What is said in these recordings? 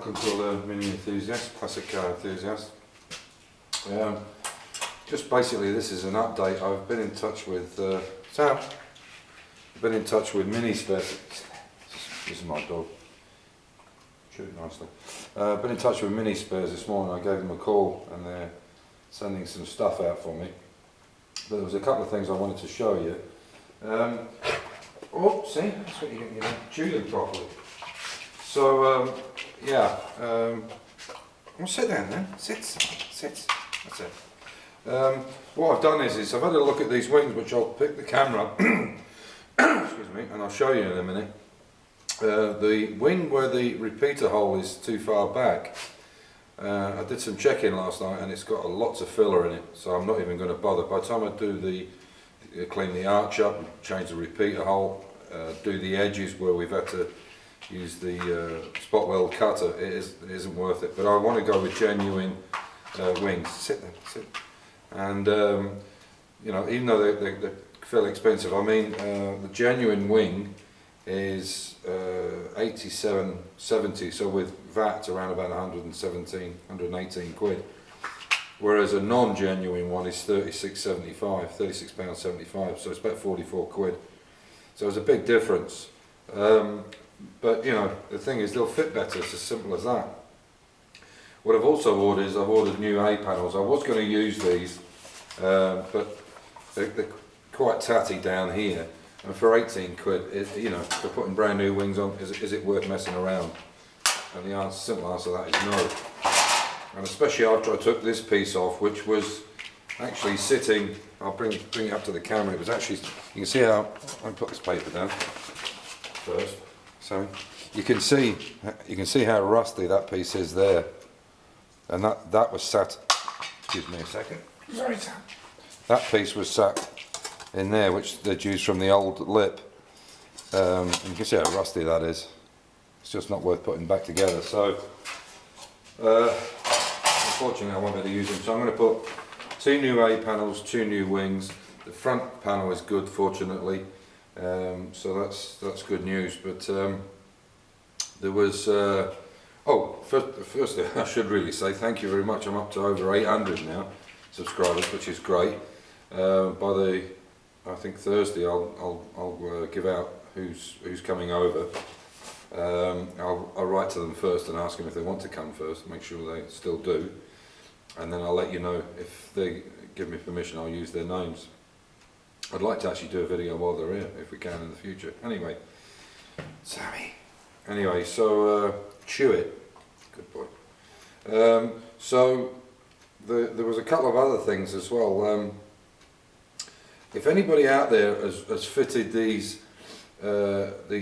welcome to all the Mini enthusiasts, classic car enthusiasts. Just basically, this is an update. I've been in touch with Sam. I've been in touch with Mini Spares. This is my dog. Shoot nicely. Been in touch with Mini Spares this morning. I gave them a call and they're sending some stuff out for me. But there was a couple of things I wanted to show you. Oh, see, that's what you get. You don't chew them properly. So yeah, well, sit down then. Sit. That's it. What I've done is I've had a look at these wings, which I'll pick the camera up. Excuse me, and I'll show you in a minute. The wing where the repeater hole is too far back. I did some checking last night, and it's got lots of filler in it, so I'm not even going to bother. By the time I do clean the arch up, change the repeater hole, do the edges where we've had to use the spot weld cutter, it isn't worth it. But I want to go with genuine wings. Sit there, sit. And you know, even though they're fairly expensive, I mean, the genuine wing is 87.70, so with VAT around about 118 quid. Whereas a non-genuine one is £36.75, so it's about 44 quid. So it's a big difference. But you know, the thing is, they'll fit better. It's as simple as that. What I've also ordered is I've ordered new A panels. I was going to use these, but they're quite tatty down here. And for 18 quid, you know, for putting brand new wings on, is it worth messing around? And the simple answer to that is no. And especially after I took this piece off, which was actually sitting, I'll bring it up to the camera, it was actually, you can see how, I'll put this paper down first, so you can see how rusty that piece is there. And that was sat, excuse me a second, sorry Sam. That piece was sat in there, which they'd used from the old lip. You can see how rusty that is. It's just not worth putting back together. So unfortunately I won't be able to use them. So I'm going to put 2 new A panels, 2 new wings. The front panel is good, fortunately. So that's good news. But there was first I should really say thank you very much. I'm up to over 800 now subscribers, which is great. By I think Thursday I'll give out who's coming over. I'll write to them first and ask them if they want to come first, make sure they still do, and then I'll let you know if they give me permission. I'll use their names. I'd like to actually do a video while they're here if we can in the future. Anyway, Sammy. Anyway, so chew it. Good boy. So there was a couple of other things as well. If anybody out there has fitted these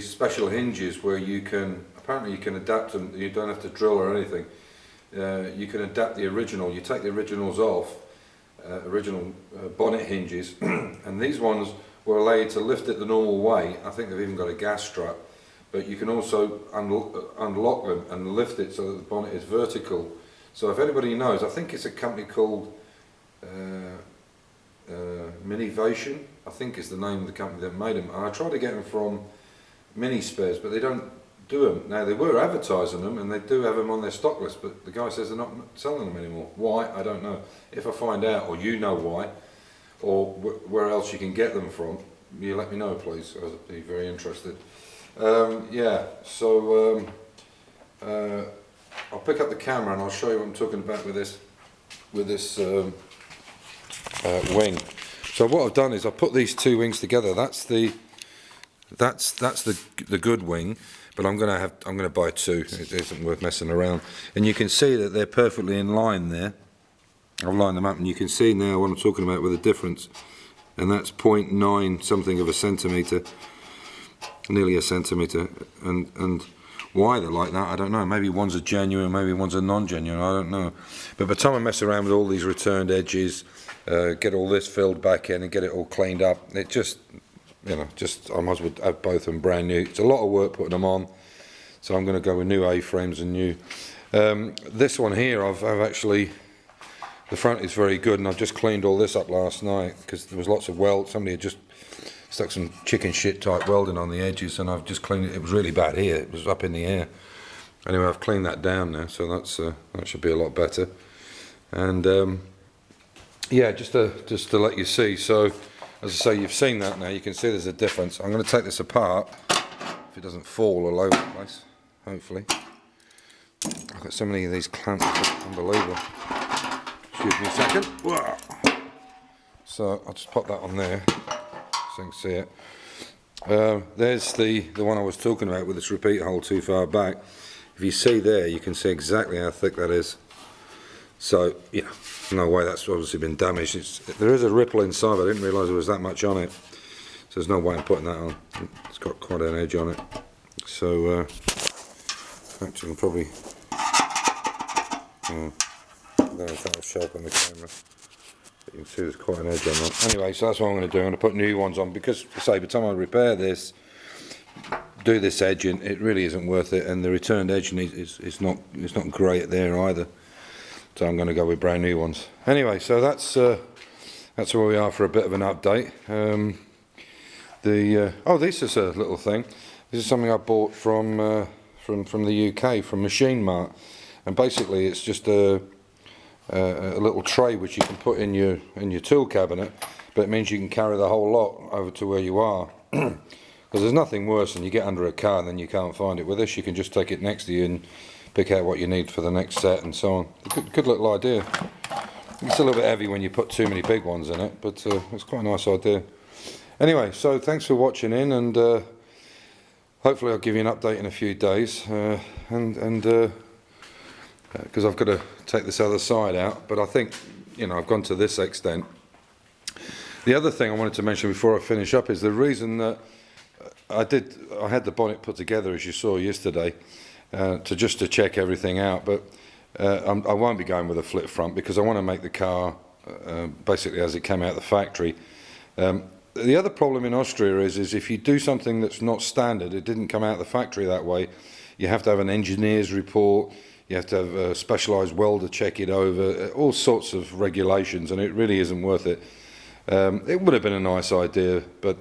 special hinges where apparently you can adapt them, you don't have to drill or anything, you can adapt the original, you take the originals off, original bonnet hinges, and these ones will allow you to lift it the normal way. I think they've even got a gas strap, but you can also unlock them and lift it so that the bonnet is vertical. So if anybody knows, I think it's a company called Minivation, I think is the name of the company that made them, and I tried to get them from Mini Spares, but they don't do them. Now they were advertising them and they do have them on their stock list, but the guy says they're not selling them anymore. Why? I don't know. If I find out, or you know why, or where else you can get them from, you let me know please. I'd be very interested. Yeah, so I'll pick up the camera and I'll show you what I'm talking about with this wing. So what I've done is I've put these 2 wings together. That's the good wing, but I'm going to buy 2. It isn't worth messing around. And you can see that they're perfectly in line there. I've lined them up, and you can see now what I'm talking about with the difference. And that's 0.9 something of a centimetre, nearly a centimetre. And why they're like that, I don't know. Maybe one's a genuine, maybe one's a non-genuine, I don't know. But by the time I mess around with all these returned edges, get all this filled back in and get it all cleaned up, it just, you know, I might as well have both of them brand new. It's a lot of work putting them on, so I'm going to go with new A-frames and new. This one here, I've actually, the front is very good, and I've just cleaned all this up last night because there was lots of weld. Somebody had just stuck some chicken shit type welding on the edges, and I've just cleaned it. It was really bad here, it was up in the air. Anyway, I've cleaned that down now, so that should be a lot better. And yeah, just to let you see. So, as I say, you've seen that now. You can see there's a difference. I'm going to take this apart if it doesn't fall all over the place. Hopefully. I've got so many of these clamps. It's unbelievable. Excuse me a second. Whoa. So I'll just pop that on there so you can see it. There's the one I was talking about with this repeat hole too far back. If you see there, you can see exactly how thick that is. So yeah, no way that's obviously been damaged. There is a ripple inside, but I didn't realise there was that much on it. So there's no way I'm putting that on. It's got quite an edge on it. So actually, probably. I don't know if that'll show up on the camera. But you can see there's quite an edge on that. Anyway, so that's what I'm going to do. I'm going to put new ones on because, say, by the time I repair this, do this edging, it really isn't worth it, and the returned edging is not great there either. So I'm going to go with brand new ones. Anyway, so that's where we are for a bit of an update. Oh, this is a little thing. This is something I bought from the UK, from Machine Mart, and basically it's just a little tray which you can put in your tool cabinet, but it means you can carry the whole lot over to where you are. Because there's nothing worse than you get under a car and then you can't find it. With this, you can just take it next to you and pick out what you need for the next set and so on. Good little idea. It's a little bit heavy when you put too many big ones in it, but it's quite a nice idea. Anyway, so thanks for watching in, and hopefully I'll give you an update in a few days. Because I've got to take this other side out, but I think, you know, I've gone to this extent. The other thing I wanted to mention before I finish up is the reason that I had the bonnet put together, as you saw yesterday, to check everything out, but I won't be going with a flip front because I want to make the car basically as it came out of the factory. The other problem in Austria is if you do something that's not standard, it didn't come out of the factory that way, you have to have an engineer's report, you have to have a specialised welder check it over, all sorts of regulations, and it really isn't worth it. It would have been a nice idea, but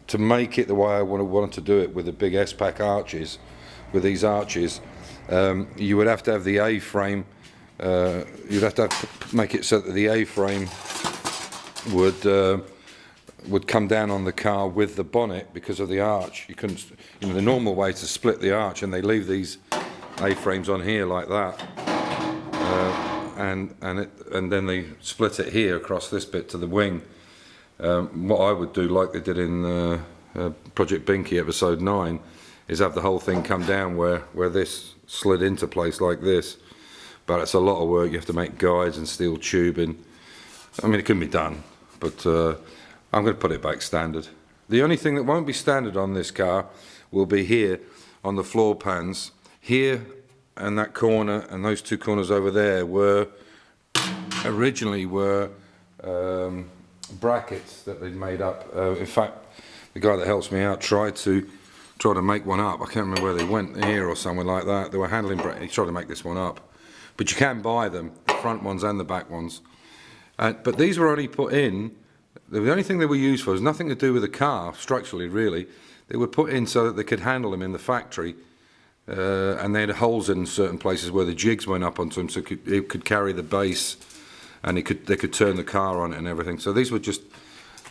to make it the way I wanted to do it with the big S-Pack arches, with these arches, you would have to have the A-frame, you'd have to make it so that the A-frame would come down on the car with the bonnet because of the arch. You couldn't, you know, the normal way to split the arch, and they leave these A-frames on here like that, and then they split it here across this bit to the wing. What I would do, like they did in Project Binky episode 9, is have the whole thing come down where this slid into place like this. But it's a lot of work. You have to make guides and steel tubing. I mean, it can be done, but I'm going to put it back standard. The only thing that won't be standard on this car will be here on the floor pans. Here and that corner and those two corners over there were originally brackets that they'd made up. In fact, the guy that helps me out tried to make one up. I can't remember where they went, here or somewhere like that. They were handling brackets. He tried to make this one up, but you can buy them, the front ones and the back ones. But these were only put in. The only thing they were used for was nothing to do with the car structurally, really. They were put in so that they could handle them in the factory, and they had holes in certain places where the jigs went up onto them, so it could carry the base, and they could turn the car on it and everything. So these were just,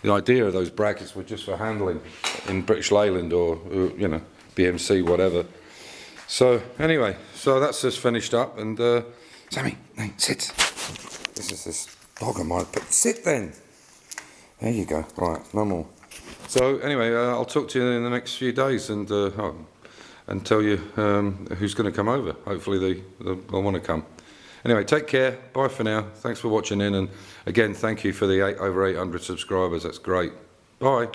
the idea of those brackets were just for handling in British Leyland or you know, BMC, whatever. So anyway, so that's just finished up, and Sammy, hey, sit. This is this dog of mine, but sit then. There you go. Right, no more. So anyway, I'll talk to you in the next few days and tell you who's going to come over. Hopefully they'll want to come. Anyway, take care. Bye for now. Thanks for watching in, and again, thank you for the over 800 subscribers. That's great. Bye.